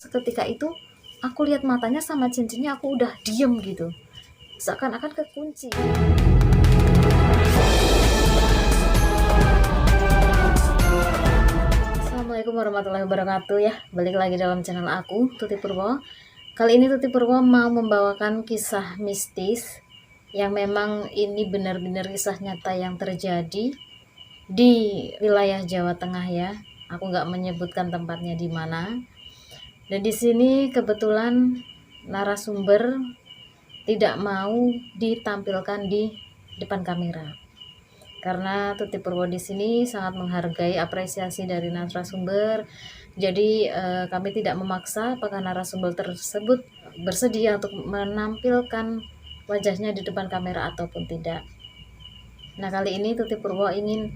Seketika itu aku lihat matanya sama cincinnya, aku udah diem gitu, seakan-akan kekunci. Assalamualaikum warahmatullahi wabarakatuh ya. Balik lagi dalam channel aku, Tuti Purwo. Kali ini Tuti Purwo mau membawakan kisah mistis yang memang ini benar-benar kisah nyata yang terjadi di wilayah Jawa Tengah ya. Aku nggak menyebutkan tempatnya di mana. Dan di sini kebetulan narasumber tidak mau ditampilkan di depan kamera. Karena Tuti Purwo di sini sangat menghargai apresiasi dari narasumber. Jadi kami tidak memaksa apakah narasumber tersebut bersedia untuk menampilkan wajahnya di depan kamera ataupun tidak. Nah, kali ini Tuti Purwo ingin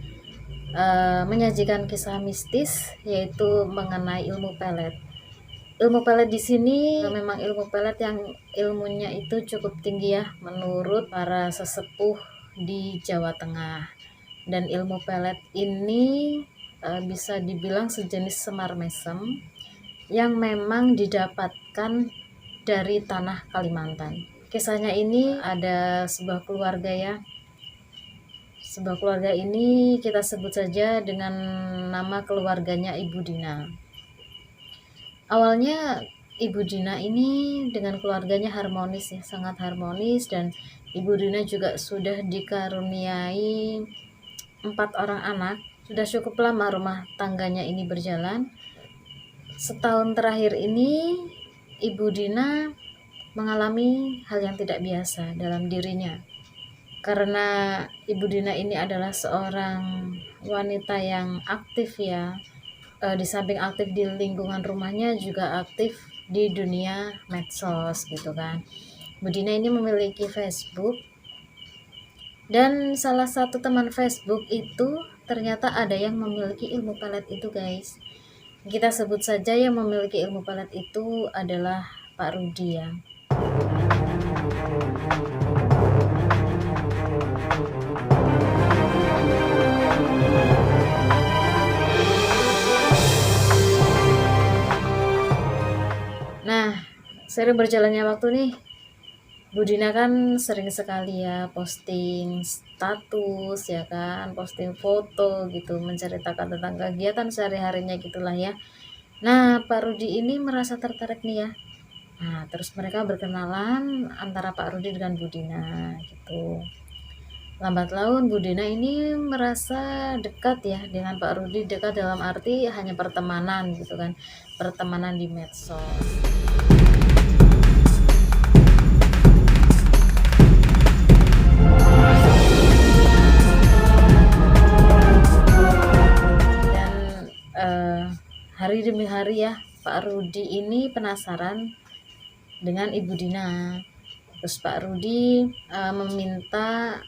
menyajikan kisah mistis, yaitu mengenai ilmu pelet. Ilmu pelet di sini memang ilmu pelet yang ilmunya itu cukup tinggi ya, menurut para sesepuh di Jawa Tengah. Dan ilmu pelet ini bisa dibilang sejenis semar mesem yang memang didapatkan dari tanah Kalimantan. Kisahnya ini ada sebuah keluarga ya. Sebuah keluarga ini kita sebut saja dengan nama keluarganya Ibu Dina. Awalnya Ibu Dina ini dengan keluarganya harmonis ya, sangat harmonis, dan Ibu Dina juga sudah dikaruniai 4 orang anak. Sudah cukup lama rumah tangganya ini berjalan. Setahun terakhir ini Ibu Dina mengalami hal yang tidak biasa dalam dirinya. Karena Ibu Dina ini adalah seorang wanita yang aktif ya, di samping aktif di lingkungan rumahnya juga aktif di dunia medsos gitu kan. Bu Dina ini memiliki Facebook, dan salah satu teman Facebook itu ternyata ada yang memiliki ilmu pelet itu guys. Kita sebut saja yang memiliki ilmu pelet itu adalah Pak Rudi ya. Nah, sering berjalannya waktu nih, Bu Dina kan sering sekali ya posting status ya kan, posting foto gitu, menceritakan tentang kegiatan sehari-harinya gitulah ya. Nah, Pak Rudi ini merasa tertarik nih ya. Nah, terus mereka berkenalan antara Pak Rudi dengan Bu Dina gitu. Lambat laun Bu Dina ini merasa dekat ya dengan Pak Rudi, dekat dalam arti hanya pertemanan gitu kan, pertemanan di medsos. Hari demi hari ya, Pak Rudi ini penasaran dengan Ibu Dina. Terus Pak Rudi meminta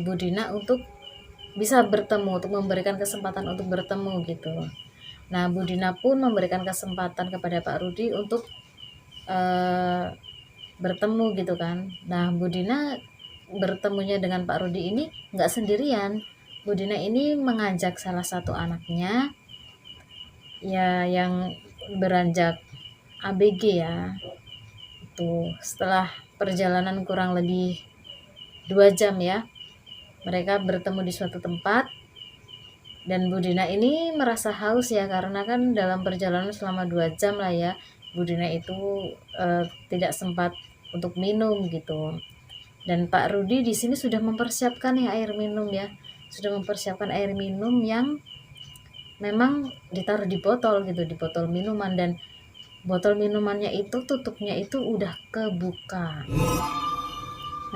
Bu Dina untuk bisa bertemu, untuk memberikan kesempatan untuk bertemu gitu. Nah, Bu Dina pun memberikan kesempatan kepada Pak Rudi untuk bertemu gitu kan. Nah, Bu Dina bertemunya dengan Pak Rudi ini nggak sendirian. Bu Dina ini mengajak salah satu anaknya ya yang beranjak ABG ya. Itu setelah perjalanan kurang lebih 2 jam ya, mereka bertemu di suatu tempat, dan Bu Dina ini merasa haus ya, karena kan dalam perjalanan selama 2 jam lah ya, Bu Dina itu tidak sempat untuk minum gitu. Dan Pak Rudi di sini sudah mempersiapkan ya air minum ya, sudah mempersiapkan air minum yang memang ditaruh di botol gitu, di botol minuman, dan botol minumannya itu tutupnya itu udah kebuka.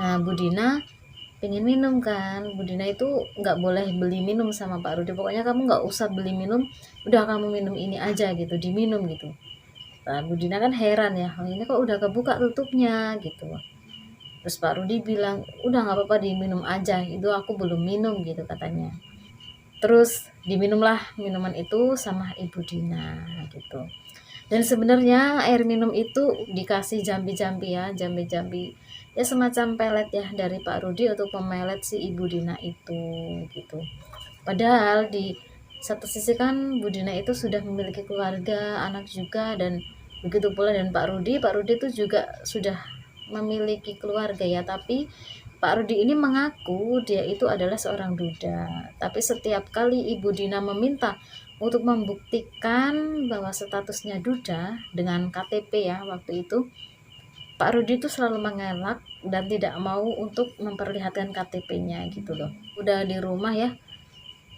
Nah, Bu Dina pengen minum kan, Bu Dina itu nggak boleh beli minum sama Pak Rudi, pokoknya kamu nggak usah beli minum, udah kamu minum ini aja gitu, diminum gitu. Nah, Bu Dina kan heran ya, oh, ini kok udah kebuka tutupnya gitu. Terus Pak Rudi bilang, udah nggak apa-apa diminum aja, itu aku belum minum gitu katanya. Terus diminumlah minuman itu sama Ibu Dina gitu. Dan sebenarnya air minum itu dikasih jambi-jambi ya, jambi-jambi ya, semacam pelet ya dari Pak Rudi untuk memelet si Ibu Dina itu gitu. Padahal di satu sisi kan Bu Dina itu sudah memiliki keluarga, anak juga, dan Begitu pula dan Pak Rudi. Pak Rudi itu juga sudah memiliki keluarga ya, tapi Pak Rudi ini mengaku dia itu adalah seorang duda. Tapi setiap kali Ibu Dina meminta untuk membuktikan bahwa statusnya duda dengan KTP ya waktu itu, Pak Rudi itu selalu mengelak dan tidak mau untuk memperlihatkan KTP-nya gitu loh. Udah di rumah ya,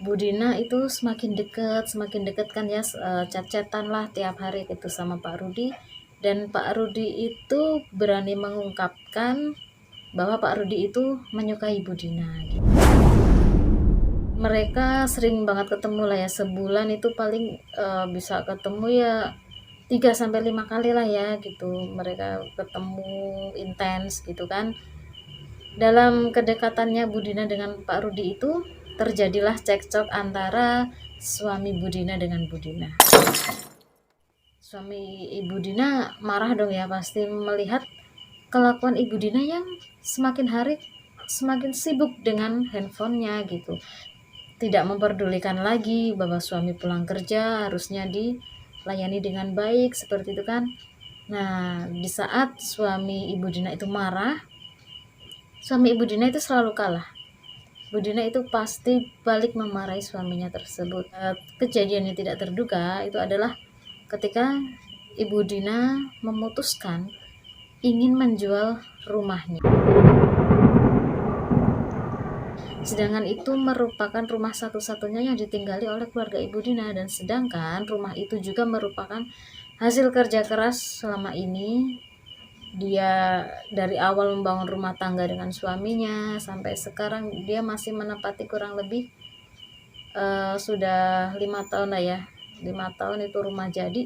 Bu Dina itu semakin deket kan ya, chat-chatan lah tiap hari gitu sama Pak Rudi. Dan Pak Rudi itu berani mengungkapkan bahwa Pak Rudi itu menyukai Bu Dina gitu. Mereka sering banget ketemu lah ya, sebulan itu paling bisa ketemu ya 3 sampai 5 kali lah ya gitu. Mereka ketemu intens gitu kan. Dalam kedekatannya Bu Dina dengan Pak Rudi itu terjadilah cekcok antara suami Bu Dina dengan Bu Dina. Suami Ibu Dina marah dong ya, pasti melihat kelakuan Ibu Dina yang semakin hari semakin sibuk dengan handphonenya gitu. Tidak memperdulikan lagi bahwa suami pulang kerja harusnya dilayani dengan baik seperti itu kan. Nah, di saat suami Ibu Dina itu marah, suami Ibu Dina itu selalu kalah. Bu Dina itu pasti balik memarahi suaminya tersebut. Kejadian yang tidak terduga itu adalah ketika Ibu Dina memutuskan ingin menjual rumahnya. Sedangkan itu merupakan rumah satu-satunya yang ditinggali oleh keluarga Ibu Dina, dan sedangkan rumah itu juga merupakan hasil kerja keras selama ini. Dia dari awal membangun rumah tangga dengan suaminya sampai sekarang dia masih menempati kurang lebih sudah 5 tahun lah ya, 5 tahun itu rumah jadi.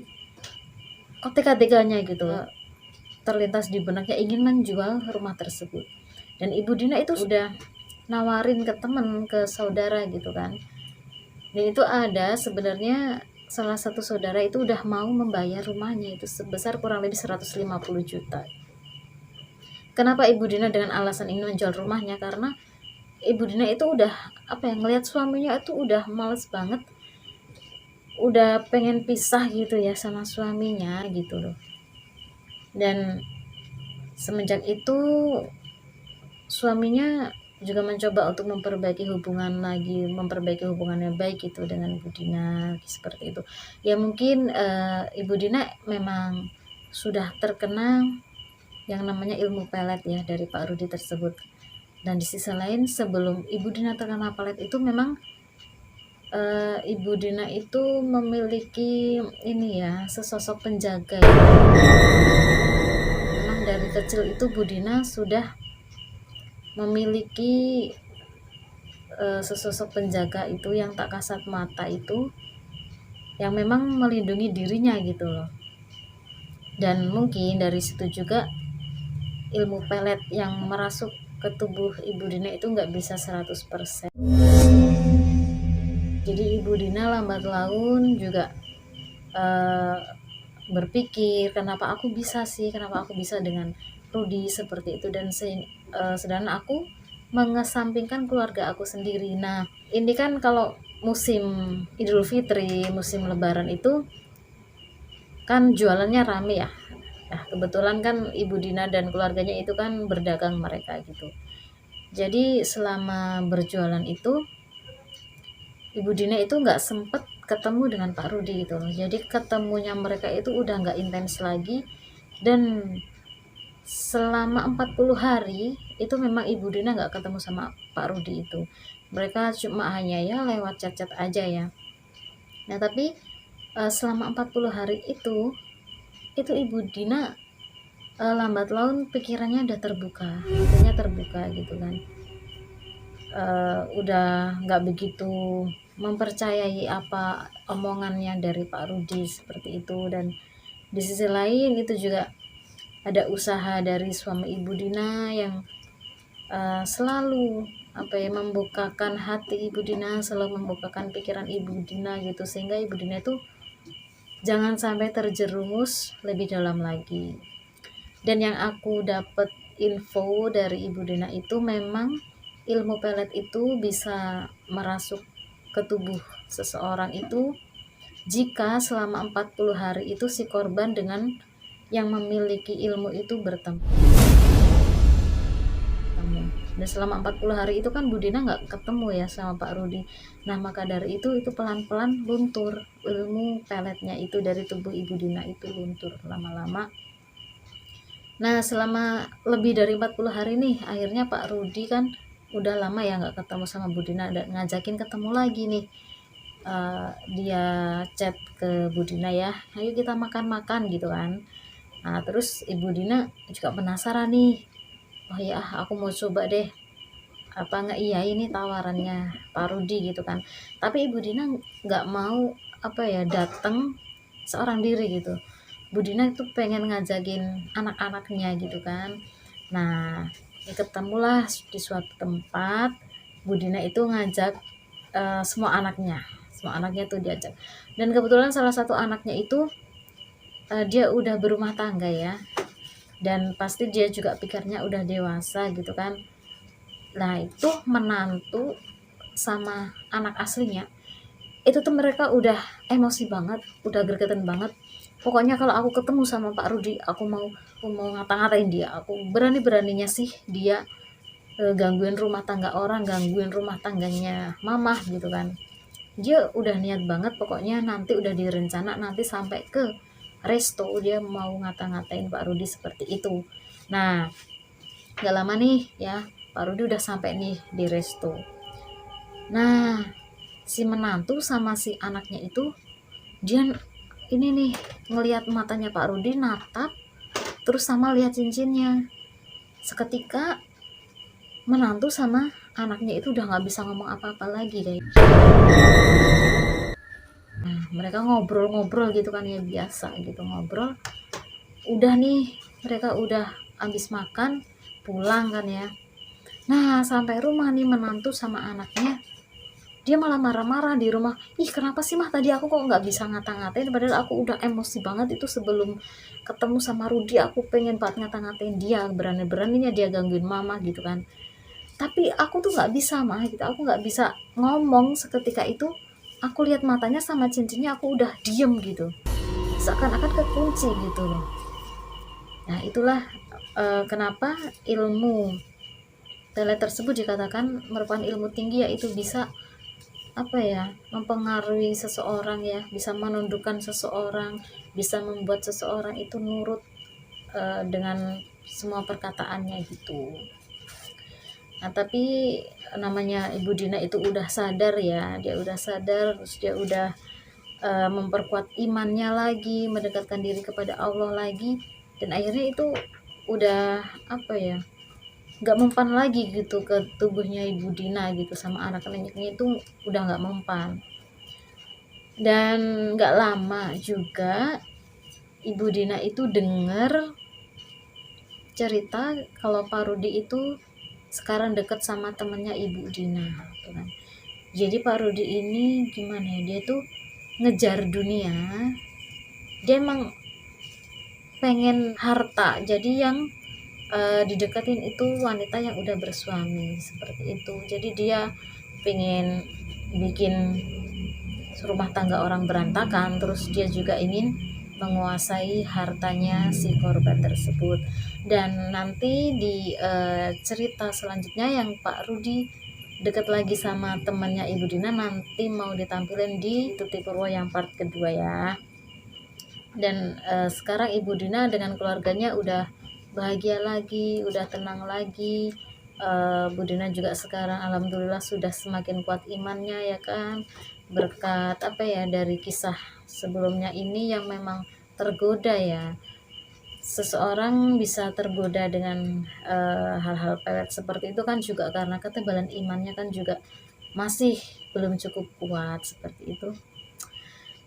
Kok tega-teganya gitu terlintas di benaknya ingin menjual rumah tersebut. Dan Ibu Dina itu sudah nawarin ke teman, ke saudara gitu kan. Dan itu ada sebenarnya salah satu saudara itu udah mau membayar rumahnya itu sebesar kurang lebih 150 juta. Kenapa Ibu Dina dengan alasan ingin menjual rumahnya? Karena Ibu Dina itu udah ngelihat suaminya itu udah males banget, udah pengen pisah gitu ya sama suaminya gitu loh. Dan semenjak itu suaminya juga mencoba untuk memperbaiki hubungannya baik gitu dengan Bu Dina seperti itu. Ya mungkin Ibu Dina memang sudah terkena yang namanya ilmu pelet ya dari Pak Rudi tersebut. Dan di sisi lain sebelum Ibu Dina terkena pelet itu memang Ibu Dina itu memiliki ini ya, sesosok penjaga ya. Memang dari kecil itu Bu Dina sudah memiliki sesosok penjaga itu yang tak kasat mata itu, yang memang melindungi dirinya gitu loh. Dan mungkin dari situ juga ilmu pelet yang merasuk ke tubuh Ibu Dina itu nggak bisa 100%. Jadi Ibu Dina lambat laun juga berpikir kenapa aku bisa dengan Rudi seperti itu, dan sedangkan aku mengesampingkan keluarga aku sendiri. Nah, ini kan kalau musim Idul Fitri, musim Lebaran itu kan jualannya rame ya. Nah, kebetulan kan Ibu Dina dan keluarganya itu kan berdagang mereka gitu. Jadi selama berjualan itu Ibu Dina itu nggak sempet ketemu dengan Pak Rudi gitu loh. Jadi ketemunya mereka itu udah nggak intens lagi, dan selama 40 hari itu memang Ibu Dina nggak ketemu sama Pak Rudi itu. Mereka cuma hanya ya lewat chat-chat aja ya. Nah tapi selama 40 hari itu Ibu Dina lambat laun pikirannya udah terbuka, hatinya terbuka gitu kan. Udah nggak begitu mempercayai apa omongannya dari Pak Rudi seperti itu. Dan di sisi lain itu juga ada usaha dari suami Ibu Dina yang selalu membukakan hati Ibu Dina, selalu membukakan pikiran Ibu Dina gitu, sehingga Ibu Dina itu jangan sampai terjerumus lebih dalam lagi. Dan yang aku dapat info dari Ibu Dina itu memang ilmu pelet itu bisa merasuk ke tubuh seseorang itu jika selama 40 hari itu si korban dengan yang memiliki ilmu itu bertemu. Dan selama 40 hari itu kan Budina nggak ketemu ya sama Pak Rudi. Nah maka dari itu pelan-pelan luntur, ilmu peletnya itu dari tubuh Ibu Dina itu luntur lama-lama. Nah selama lebih dari 40 hari nih, akhirnya Pak Rudi kan udah lama ya nggak ketemu sama Budina, dan ngajakin ketemu lagi nih. Dia chat ke Budina ya, ayo kita makan-makan gitu kan. Nah terus Ibu Dina juga penasaran nih, oh ya aku mau coba deh apa nggak iya ini tawarannya Pak Rudi gitu kan. Tapi Ibu Dina nggak mau apa ya datang seorang diri gitu. Bu Dina itu pengen ngajakin anak-anaknya gitu kan. Nah ketemulah di suatu tempat, Bu Dina itu ngajak semua anaknya tuh diajak. Dan kebetulan salah satu anaknya itu dia udah berumah tangga ya, dan pasti dia juga pikirnya udah dewasa gitu kan. Nah itu menantu sama anak aslinya itu tuh mereka udah emosi banget, udah gregetan banget. Pokoknya kalau aku ketemu sama Pak Rudi, aku mau ngata-ngatain dia. Aku berani-beraninya sih dia gangguin rumah tangga orang, gangguin rumah tangganya mamah gitu kan. Dia udah niat banget, pokoknya nanti udah direncana nanti sampai ke resto dia mau ngata-ngatain Pak Rudi seperti itu. Nah gak lama nih ya, Pak Rudi udah sampai nih di resto. Nah si menantu sama si anaknya itu dia ini nih ngelihat matanya Pak Rudi natap, terus sama lihat cincinnya. Seketika menantu sama anaknya itu udah nggak bisa ngomong apa-apa lagi guys. Nah, mereka ngobrol-ngobrol gitu kan ya, biasa gitu ngobrol. Udah nih mereka udah habis makan pulang kan ya. Nah sampai rumah nih menantu sama anaknya dia malah marah-marah di rumah. Ih kenapa sih mah tadi aku kok nggak bisa ngata-ngatain, padahal aku udah emosi banget itu sebelum ketemu sama Rudi, aku pengen banget ngata-ngatain dia, berani-beraninya dia gangguin mama gitu kan. Tapi aku tuh nggak bisa mah gitu, aku nggak bisa ngomong. Seketika itu aku lihat matanya sama cincinnya, aku udah diem gitu, seakan-akan kekunci gitu loh. Nah itulah kenapa ilmu tele tersebut dikatakan merupakan ilmu tinggi, yaitu bisa apa ya mempengaruhi seseorang ya, bisa menundukkan seseorang, bisa membuat seseorang itu nurut dengan semua perkataannya gitu. Nah tapi namanya Ibu Dina itu udah sadar ya, dia udah sadar, terus dia udah memperkuat imannya lagi, mendekatkan diri kepada Allah lagi, dan akhirnya itu udah apa ya nggak mempan lagi gitu ke tubuhnya Ibu Dina gitu, sama anak-anaknya itu udah nggak mempan. Dan nggak lama juga Ibu Dina itu dengar cerita kalau Pak Rudi itu sekarang deket sama temennya Ibu Dina gitu kan. Jadi Pak Rudi ini gimana ya, dia tuh ngejar dunia, dia emang pengen harta, jadi yang dideketin itu wanita yang udah bersuami seperti itu. Jadi dia pengen bikin rumah tangga orang berantakan, terus dia juga ingin menguasai hartanya si korban tersebut. Dan nanti di cerita selanjutnya yang Pak Rudi deket lagi sama temannya Ibu Dina nanti mau ditampilin di Tuti Purwo yang part kedua ya. Dan sekarang Ibu Dina dengan keluarganya udah bahagia lagi, udah tenang lagi. Bu Dina juga sekarang alhamdulillah sudah semakin kuat imannya ya kan, berkat apa ya dari kisah sebelumnya ini yang memang tergoda ya. Seseorang bisa tergoda dengan hal-hal pelet seperti itu kan juga karena ketebalan imannya kan juga masih belum cukup kuat seperti itu.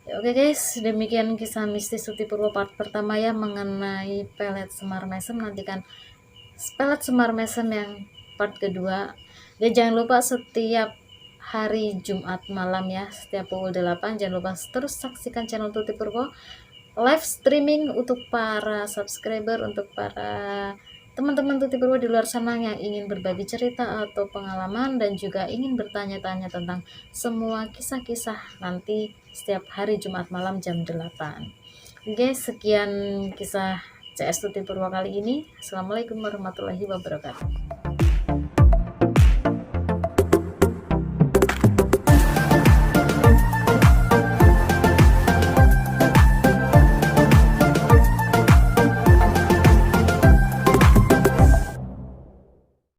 Ya, oke guys, demikian kisah mistis Tuti Purwo part pertama ya mengenai pelet Semar Mesem. Nantikan pelet Semar Mesem yang part kedua. Dan jangan lupa setiap hari Jumat malam ya, setiap pukul 8 jangan lupa terus saksikan channel Tuti Purwo live streaming untuk para subscriber, untuk para teman-teman Tuti Purwo di luar sana yang ingin berbagi cerita atau pengalaman dan juga ingin bertanya-tanya tentang semua kisah-kisah nanti setiap hari Jumat malam jam 8. Oke, sekian kisah CS Tuti Purwa kali ini. Assalamualaikum warahmatullahi wabarakatuh.